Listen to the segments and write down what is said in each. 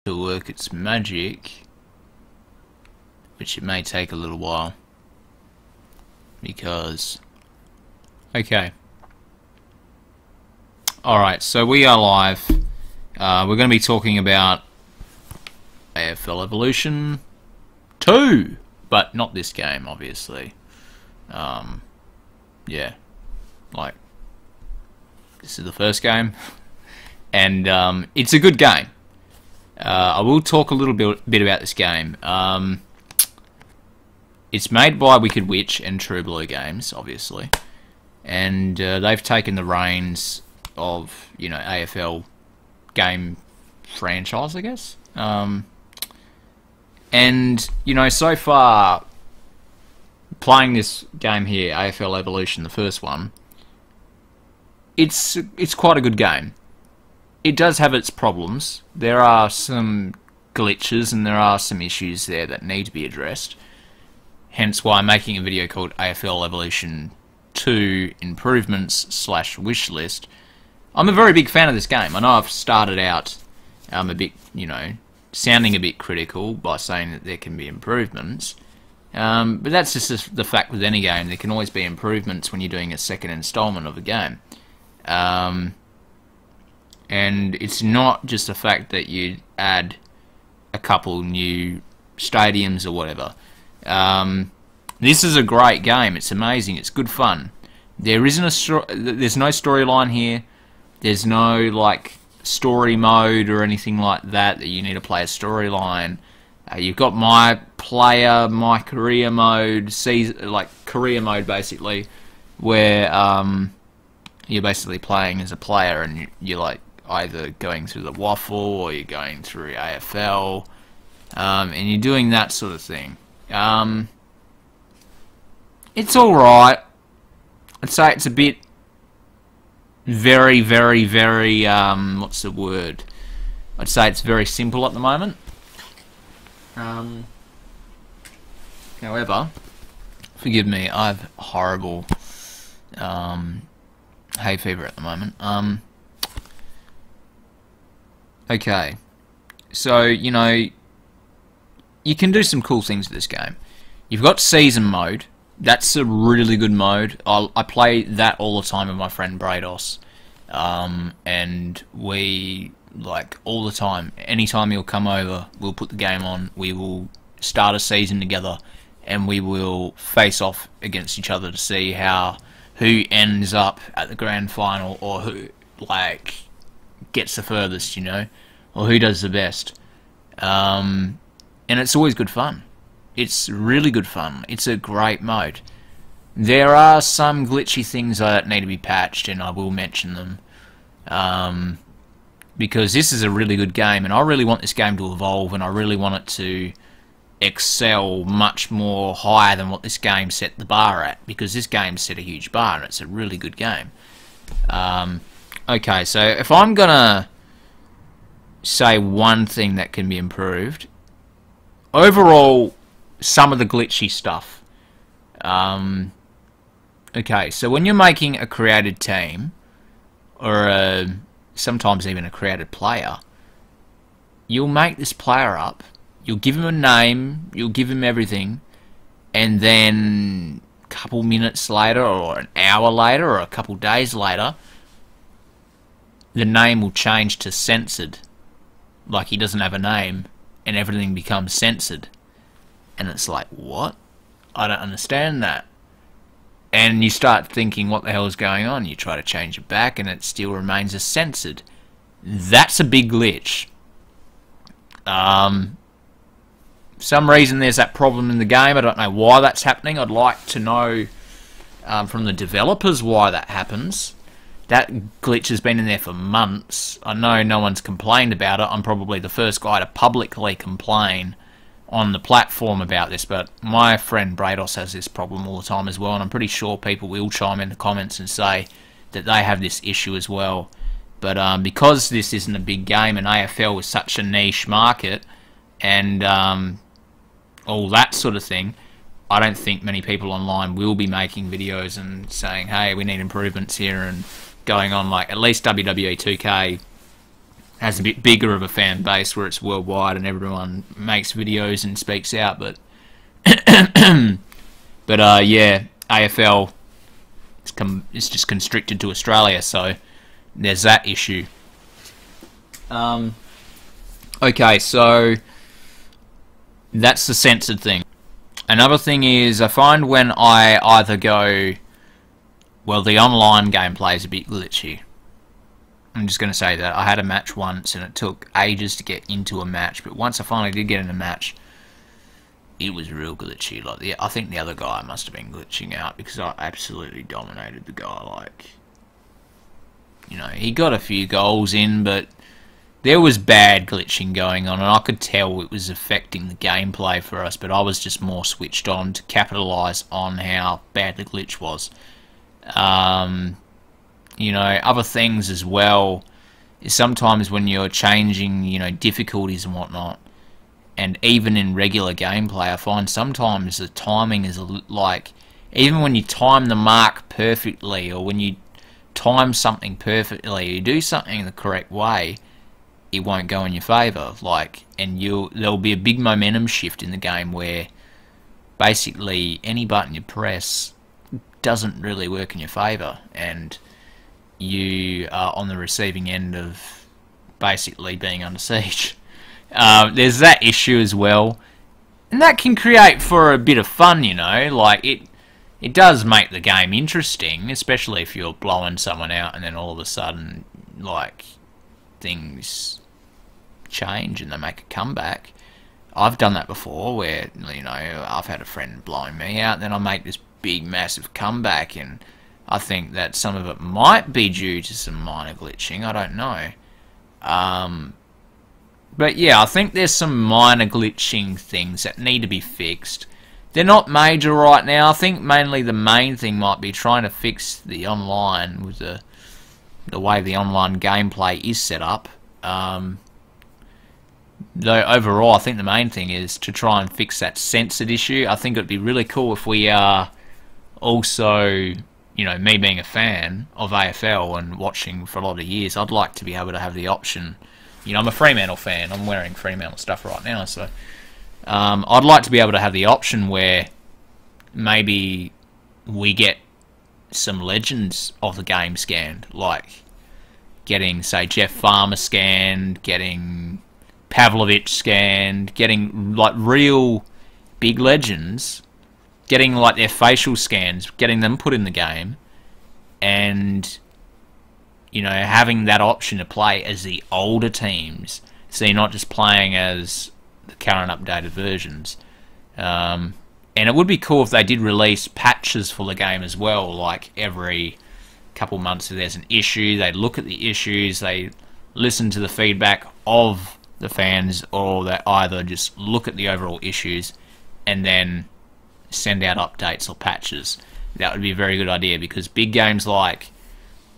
to work its magic, which it may take a little while, because okay, alright, so we are live. We're going to be talking about AFL Evolution 2, but not this game, obviously. Yeah, like, this is the first game, and it's a good game. I will talk a little bit about this game. It's made by Wicked Witch and True Blue Games, obviously, and they've taken the reins of, you know, AFL game franchise, I guess. And, you know, so far, playing this game here, AFL Evolution, the first one, it's quite a good game. It does have its problems. There are some glitches and there are some issues there that need to be addressed. Hence why I'm making a video called AFL Evolution 2 Improvements / Wishlist. I'm a very big fan of this game. I know I've started out a bit, you know, sounding a bit critical by saying that there can be improvements. But that's just the fact with any game. There can always be improvements when you're doing a second installment of a game. And it's not just the fact that you add a couple new stadiums or whatever. This is a great game. It's amazing. It's good fun. There's no storyline here. There's no like story mode or anything like that you need to play a storyline. You've got my player, my career mode, like career mode basically, where you're basically playing as a player and you're like either going through the waffle or you're going through AFL, and you're doing that sort of thing. It's alright. I'd say it's a bit very, what's the word? I'd say it's very simple at the moment. However, forgive me, I have horrible hay fever at the moment. Okay, so, you know, you can do some cool things with this game. You've got season mode. That's a really good mode. I play that all the time with my friend Brados. And we, like, all the time, anytime he'll come over, we'll put the game on, we will start a season together, and we will face off against each other to see who ends up at the grand final, or who, like, gets the furthest, you know, or who does the best. And it's always good fun. It's really good fun. It's a great mode. There are some glitchy things that need to be patched, and I will mention them. Because this is a really good game, and I really want this game to evolve, and I really want it to excel much more higher than what this game set the bar at, because this game set a huge bar, and it's a really good game. Okay, so if I'm gonna say one thing that can be improved, overall, some of the glitchy stuff. Okay, so when you're making a created team, or sometimes even a created player, you'll make this player up, you'll give him a name, you'll give him everything, and then a couple minutes later, or an hour later, or a couple days later, the name will change to censored. Like he doesn't have a name, and everything becomes censored. And it's like, what? I don't understand that. And you start thinking, what the hell is going on? You try to change it back, and it still remains as censored. That's a big glitch. For some reason there's that problem in the game. I don't know why that's happening. I'd like to know from the developers why that happens. That glitch has been in there for months. I know no one's complained about it. I'm probably the first guy to publicly complain on the platform about this, but my friend Brados has this problem all the time as well, and I'm pretty sure people will chime in the comments and say that they have this issue as well. But because this isn't a big game, and AFL is such a niche market, and all that sort of thing, I don't think many people online will be making videos and saying, hey, we need improvements here, and going on. Like, at least WWE 2K has a bit bigger of a fan base where it's worldwide and everyone makes videos and speaks out. But yeah, AFL it's just constricted to Australia, so there's that issue. Okay, so that's the censored thing. Another thing is, I find when I either go, well, the online gameplay is a bit glitchy. I'm just going to say that. I had a match once and it took ages to get into a match, but once I finally did get in a match, it was real glitchy. Like, I think the other guy must have been glitching out because I absolutely dominated the guy. Like, you know, he got a few goals in, but there was bad glitching going on, and I could tell it was affecting the gameplay for us, but I was just more switched on to capitalise on how bad the glitch was. You know, other things as well is sometimes when you're changing, you know, difficulties and whatnot, and even in regular gameplay, I find sometimes the timing is like, even when you time the mark perfectly, or when you time something perfectly, you do something the correct way, it won't go in your favour. Like, and there'll be a big momentum shift in the game where basically any button you press doesn't really work in your favour, and you are on the receiving end of basically being under siege. There's that issue as well, and that can create for a bit of fun, you know. Like, it does make the game interesting, especially if you're blowing someone out and then all of a sudden, like, things change and they make a comeback. I've done that before where, you know, I've had a friend blowing me out and then I make this big massive comeback, and I think that some of it might be due to some minor glitching, I don't know. But yeah, I think there's some minor glitching things that need to be fixed. They're not major right now. I think mainly the main thing might be trying to fix the online with the way the online gameplay is set up. Though overall, I think the main thing is to try and fix that censored issue. I think it would be really cool if we are also, you know, me being a fan of AFL and watching for a lot of years, I'd like to be able to have the option. You know, I'm a Fremantle fan. I'm wearing Fremantle stuff right now, so I'd like to be able to have the option where maybe we get some legends of the game scanned, like getting, say, Jeff Farmer scanned, getting Pavlovich scanned, getting like real big legends, getting like their facial scans, getting them put in the game, and, you know, having that option to play as the older teams, so you're not just playing as the current updated versions. And it would be cool if they did release patches for the game as well, like every couple months if there's an issue, they look at the issues, they listen to the feedback of the fans, or they either just look at the overall issues and then send out updates or patches. That would be a very good idea, because big games like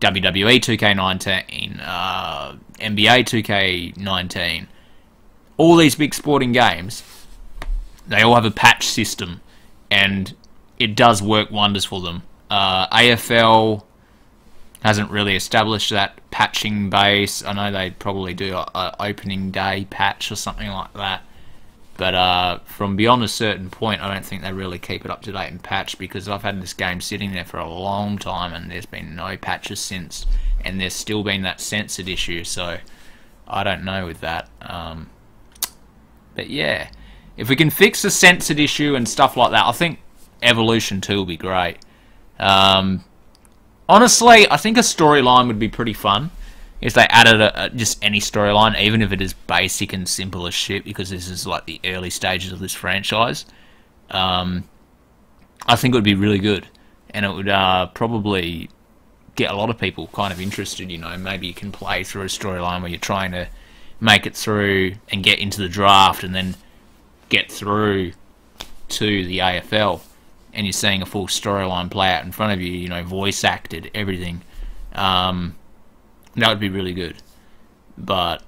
WWE 2K19, NBA 2K19, all these big sporting games, they all have a patch system, and it does work wonders for them. AFL hasn't really established that patching base. I know they probably do a opening day patch or something like that, but from beyond a certain point, I don't think they really keep it up to date and patch, because I've had this game sitting there for a long time and there's been no patches since, and there's still been that censored issue, so I don't know with that. But yeah, if we can fix the censored issue and stuff like that, I think Evolution 2 will be great. Honestly, I think a storyline would be pretty fun if they added just any storyline, even if it is basic and simple as shit, because this is like the early stages of this franchise. I think it would be really good, and it would probably get a lot of people kind of interested. You know, maybe you can play through a storyline where you're trying to make it through and get into the draft, and then get through to the AFL, and you're seeing a full storyline play out in front of you, you know, voice acted, everything. That would be really good. But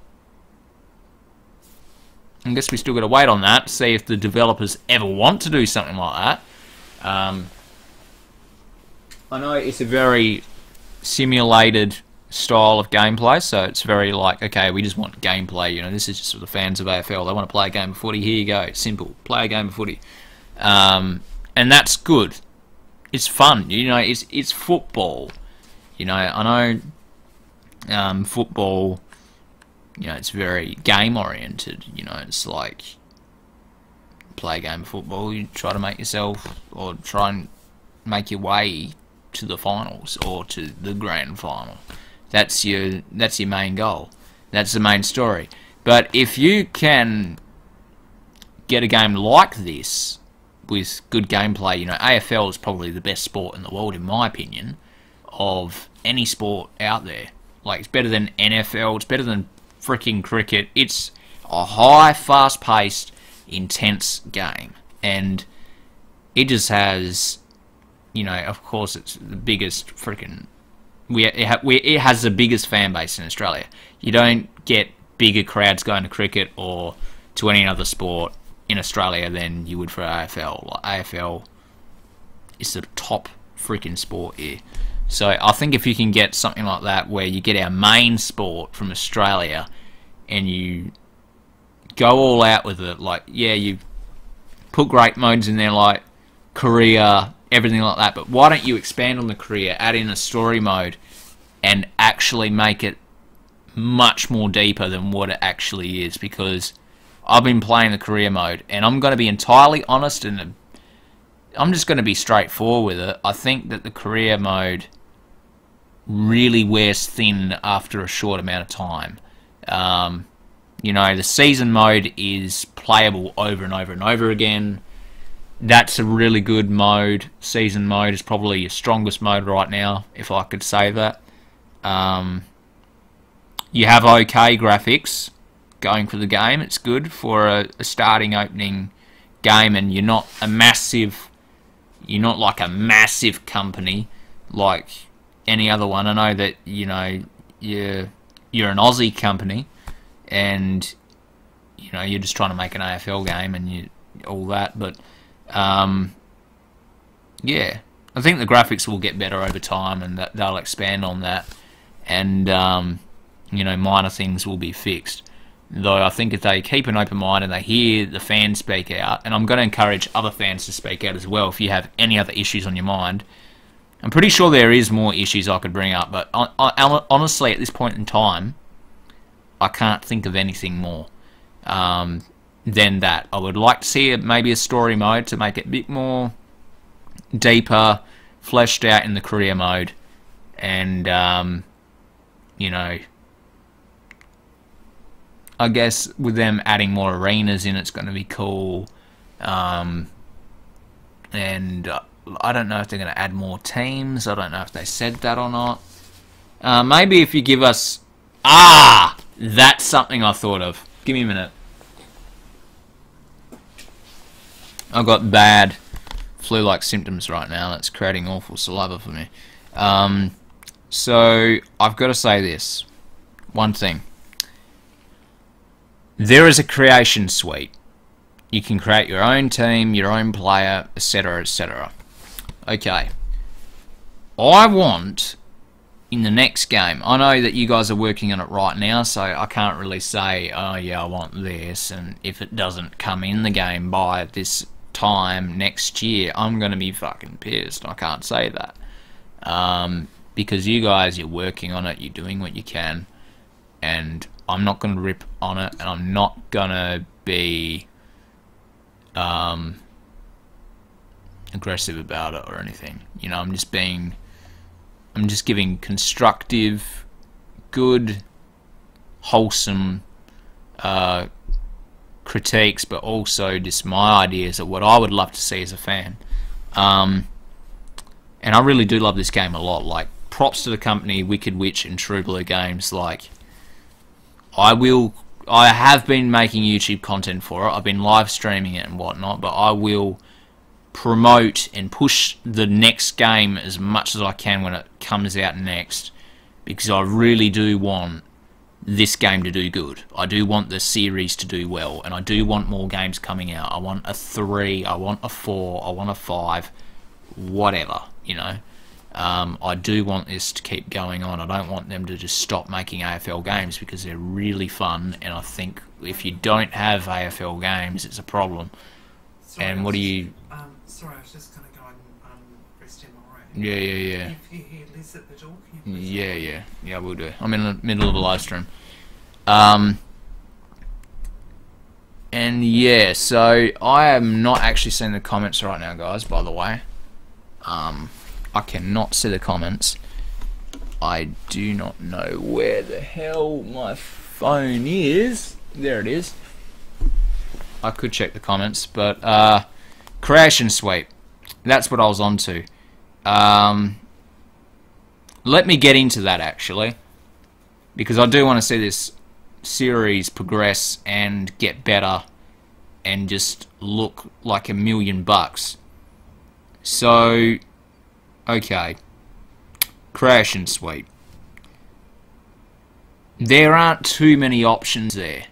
I guess we still got to wait on that, see if the developers ever want to do something like that. I know it's a very simulated style of gameplay, so it's very like, okay, we just want gameplay, you know, this is just for the fans of AFL. They want to play a game of footy, here you go, it's simple, play a game of footy. And that's good. It's fun, you know, it's football. You know, I know football, you know, it's very game oriented, you know, it's like play a game of football, you try to make yourself, or try and make your way to the finals or to the grand final. That's your main goal. That's the main story. But if you can get a game like this with good gameplay, you know, AFL is probably the best sport in the world, in my opinion, of any sport out there. Like, it's better than NFL, it's better than freaking cricket. It's a high, fast-paced, intense game. And it just has, you know, of course, it's the biggest freaking... It has the biggest fan base in Australia. You don't get bigger crowds going to cricket or to any other sport in Australia than you would for AFL. Like, AFL is the top freaking sport here. So I think if you can get something like that where you get our main sport from Australia and you go all out with it, like, yeah, you put great modes in there like career, everything like that, but why don't you expand on the career, add in a story mode, and actually make it much more deeper than what it actually is? Because I've been playing the career mode, and I'm going to be entirely honest, and I'm just going to be straightforward with it. I think that the career mode really wears thin after a short amount of time. You know, the season mode is playable over and over and over again. That's a really good mode. Season mode is probably your strongest mode right now, if I could say that. You have okay graphics going for the game. It's good for a starting opening game, and you're not like a massive company like any other one. I know that, you know, you're an Aussie company, and you know, you're just trying to make an AFL game and all that, but yeah, I think the graphics will get better over time, and that they'll expand on that, and you know, minor things will be fixed. Though I think if they keep an open mind and they hear the fans speak out, and I'm going to encourage other fans to speak out as well if you have any other issues on your mind. I'm pretty sure there is more issues I could bring up, but honestly, at this point in time, I can't think of anything more than that. I would like to see maybe a story mode to make it a bit more deeper, fleshed out in the career mode, and you know, I guess with them adding more arenas in, it's going to be cool. And I don't know if they're going to add more teams. I don't know if they said that or not. Maybe if you give us... that's something I thought of. Give me a minute. I've got bad flu-like symptoms right now. It's creating awful saliva for me. So, I've got to say this. One thing. There is a creation suite. You can create your own team, your own player, etc, etc. Okay. I want, in the next game, I know that you guys are working on it right now, so I can't really say, oh yeah, I want this, and if it doesn't come in the game by this time next year, I'm going to be fucking pissed. I can't say that. Because you guys, you're working on it, you're doing what you can, and I'm not going to rip on it, and I'm not going to be aggressive about it or anything. You know, I'm just giving constructive, good, wholesome critiques, but also just my ideas of what I would love to see as a fan. And I really do love this game a lot. Like, props to the company, Wicked Witch and True Blue Games. Like, I have been making YouTube content for it. I've been live streaming it and whatnot, but I will promote and push the next game as much as I can when it comes out next, because I really do want this game to do good. I do want the series to do well, and I do want more games coming out. I want a 3, I want a 4, I want a 5, whatever, you know. I do want this to keep going on. I don't want them to just stop making AFL games because they're really fun, and I think if you don't have AFL games, it's a problem. Sorry, and what do you... sorry, I was just going to go and rest him alright. Yeah. If he lives at the door, can you Yeah, we'll do. I'm in the middle of a live stream. And yeah, so I am not actually seeing the comments right now, guys, by the way. I cannot see the comments. I do not know where the hell my phone is. There it is. I could check the comments, but creation sweep. That's what I was on to. Let me get into that, actually, because I do want to see this series progress and get better and just look like $1 million. So, okay, creation sweep. There aren't too many options there,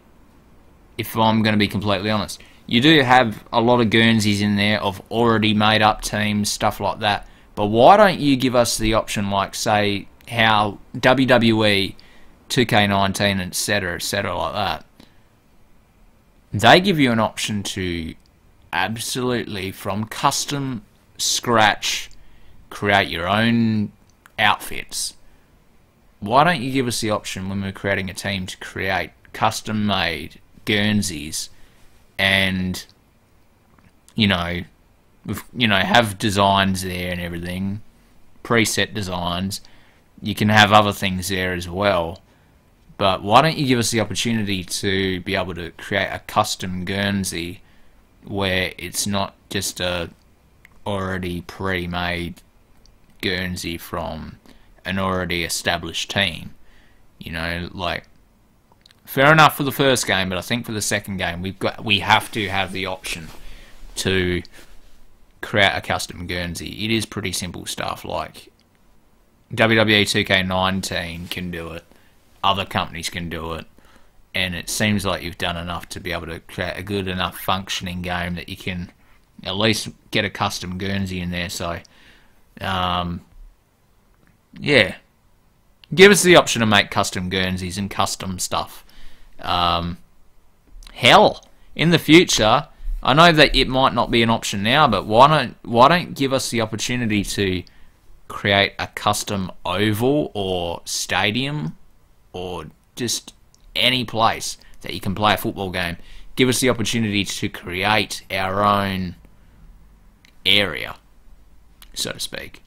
if I'm going to be completely honest. You do have a lot of Guernseys in there of already made up teams, stuff like that. But why don't you give us the option, like, say, how WWE, 2K19, etc., like that. They give you an option to absolutely, from custom scratch, create your own outfits. Why don't you give us the option when we're creating a team to create custom-made Guernseys and, have designs there and everything, preset designs. You can have other things there as well. But why don't you give us the opportunity to be able to create a custom Guernsey where it's not just a already pre-made Guernsey from an already established team. Like, fair enough for the first game, but I think for the second game we have to have the option to create a custom Guernsey. It is pretty simple stuff. Like, WWE 2K19 can do it. Other companies can do it, and it seems like you've done enough to be able to create a good enough functioning game that you can at least get a custom Guernsey in there. So, yeah, give us the option to make custom Guernseys and custom stuff. Hell, in the future, I know that it might not be an option now, but why don't give us the opportunity to create a custom oval or stadium, or just any place that you can play a football game. Give us the opportunity to create our own area, so to speak.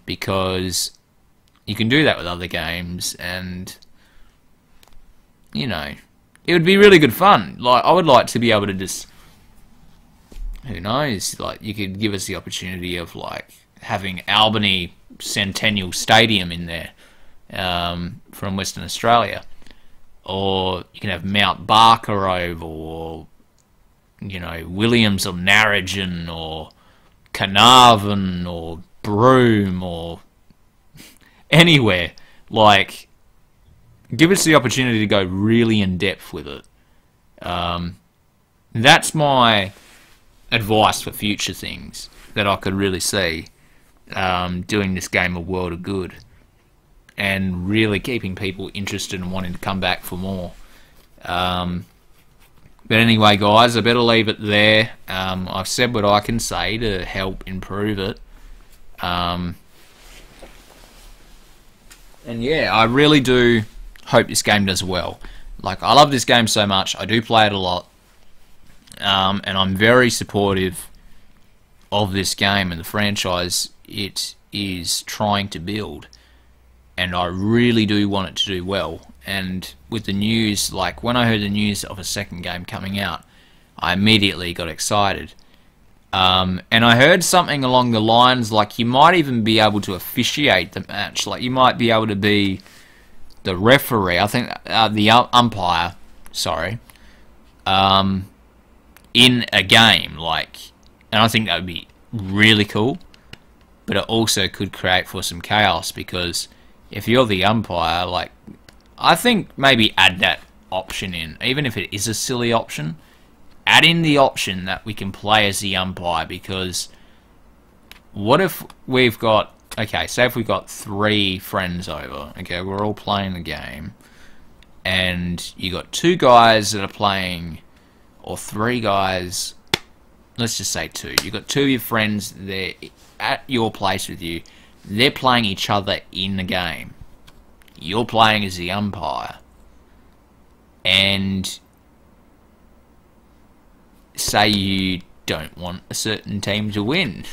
Because you can do that with other games, and, it would be really good fun. Like, I would like to be able to just, who knows, like, you could give us the opportunity of, like, having Albany Centennial Stadium in there. From Western Australia, or you can have Mount Barker Oval, or Williams or Narrogin, or Carnarvon, or Broome, or anywhere. Like, give us the opportunity to go really in depth with it. That's my advice for future things that I could really see doing this game a world of good, and really keeping people interested and wanting to come back for more. But anyway, guys, I better leave it there. I've said what I can say to help improve it. And yeah, I really do hope this game does well. Like, I love this game so much. I do play it a lot. And I'm very supportive of this game and the franchise it is trying to build. And I really do want it to do well. And with the news, like, when I heard the news of a second game coming out, I immediately got excited. And I heard something along the lines, like, you might even be able to officiate the match. Like, you might be able to be the referee, I think, the umpire, sorry, in a game, like, and I think that would be really cool. But it also could create for some chaos, because if you're the umpire, like, I think maybe add that option in, even if it is a silly option. Add in the option that we can play as the umpire, because what if we've got okay, say if we got 3 friends over, okay, we're all playing the game, and you got 2 guys that are playing, or 3 guys, let's just say 2. You got 2 of your friends, they're at your place with you, they're playing each other in the game. You're playing as the umpire, and say you don't want a certain team to win.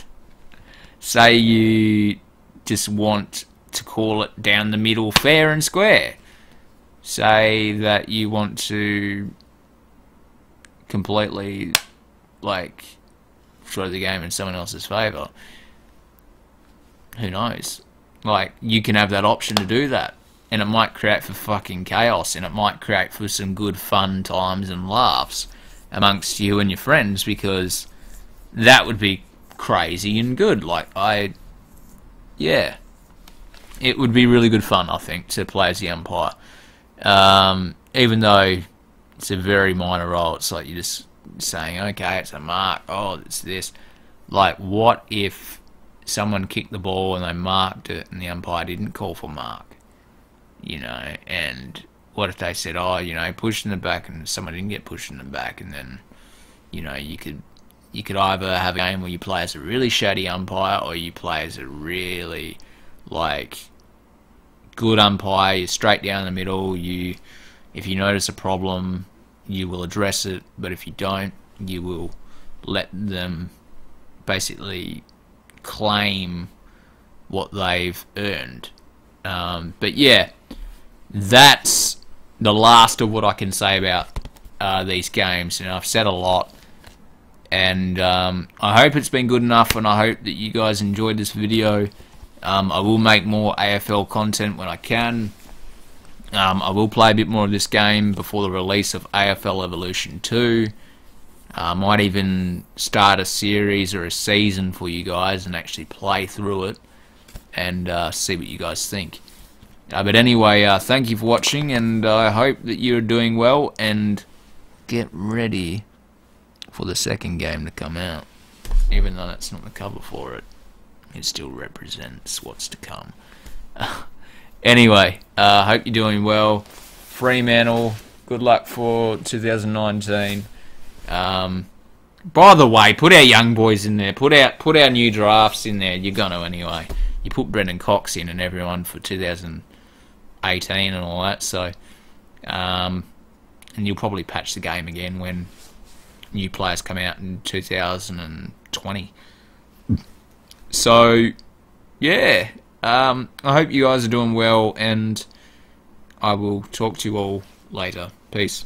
Say you just want to call it down the middle, fair and square. Say that you want to completely, like, throw the game in someone else's favour. Who knows? Like, you can have that option to do that. And it might create for fucking chaos, and it might create for some good fun times and laughs amongst you and your friends, because that would be crazy and good. Like, yeah, it would be really good fun, I think, to play as the umpire. Even though it's a very minor role, it's like you're just saying, okay, it's a mark, oh, it's this. Like, what if someone kicked the ball and they marked it and the umpire didn't call for mark? You know, and what if they said, oh, you know, push in the back, and someone didn't get pushed in the back, and then, you know, you could either have a game where you play as a really shady umpire, or you play as a really, like, good umpire. You're straight down the middle. If you notice a problem, you will address it, but if you don't, you will let them basically claim what they've earned. But yeah, that's the last of what I can say about these games. And I've said a lot, and I hope it's been good enough, and I hope that you guys enjoyed this video. I will make more AFL content when I can. I will play a bit more of this game before the release of AFL Evolution 2. I might even start a series or a season for you guys and actually play through it and see what you guys think. But anyway, thank you for watching, and I hope that you're doing well, and get ready for the second game to come out. Even though that's not the cover for it, it still represents what's to come. Anyway, hope you're doing well. Fremantle, good luck for 2019. By the way, put our young boys in there. Put our new drafts in there. You're gonna anyway. You put Brendan Cox in and everyone for 2018 and all that. So, and you'll probably patch the game again when new players come out in 2020. So, yeah. I hope you guys are doing well, and I will talk to you all later. Peace.